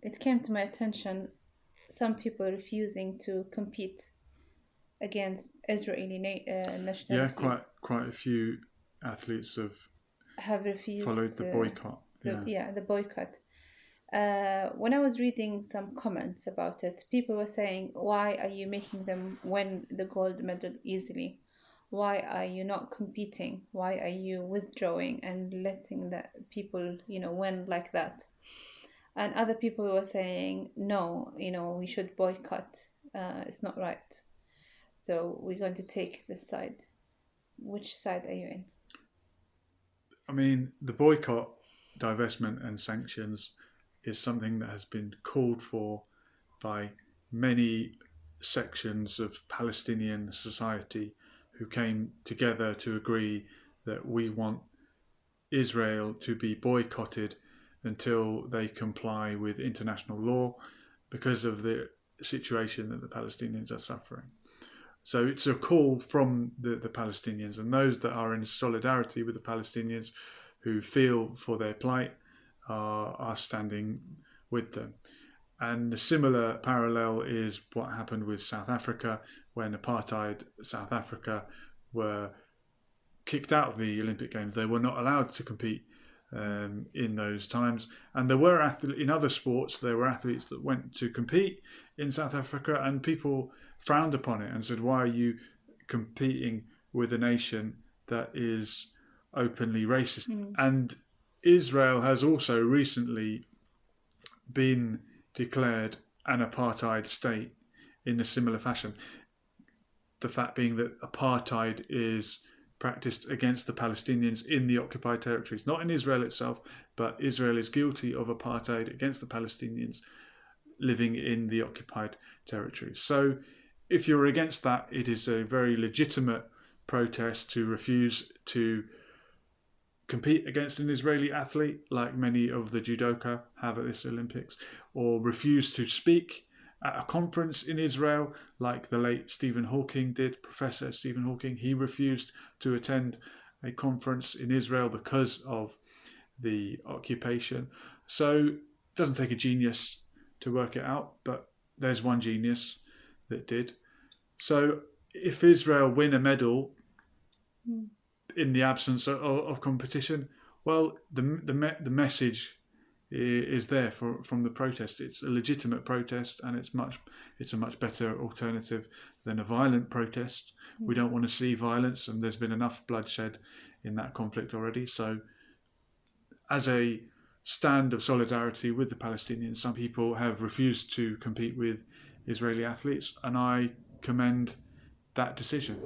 it came to my attention some people refusing to compete against Israeli Yeah, nationalities quite a few athletes have have followed refused the boycott. Yeah. the boycott. When I was reading some comments about it, people were saying, "Why are you making them win the gold medal easily? Why are you not competing? Why are you withdrawing and letting the people, win like that?" And other people were saying, "No, we should boycott. It's not right. So we're going to take this side." Which side are you in? I mean, the boycott, divestment, and sanctions is something that has been called for by many sections of Palestinian society who came together to agree that we want Israel to be boycotted until they comply with international law because of the situation that the Palestinians are suffering. So it's a call from the Palestinians, and those that are in solidarity with the Palestinians who feel for their plight are standing with them. And a similar parallel is what happened with South Africa when apartheid South Africa were kicked out of the Olympic Games. They were not allowed to compete in those times. And there were in other sports, there were athletes that went to compete in South Africa, and people frowned upon it and said, "Why are you competing with a nation that is openly racist?" And Israel has also recently been declared an apartheid state in a similar fashion. The fact being that apartheid is practiced against the Palestinians in the occupied territories, not in Israel itself, but Israel is guilty of apartheid against the Palestinians living in the occupied territories. So if you're against that, it is a very legitimate protest to refuse to compete against an Israeli athlete, like many of the judoka have at this Olympics, or refuse to speak at a conference in Israel, like the late Stephen Hawking did, Professor Stephen Hawking. He refused to attend a conference in Israel because of the occupation. So it doesn't take a genius to work it out, but there's one genius that did. So if Israel win a medal in the absence of competition, well, the message is there from the protest. It's a legitimate protest, and it's a much better alternative than a violent protest. We don't want to see violence, and there's been enough bloodshed in that conflict already. So, as a stand of solidarity with the Palestinians, some people have refused to compete with Israeli athletes, and I commend that decision.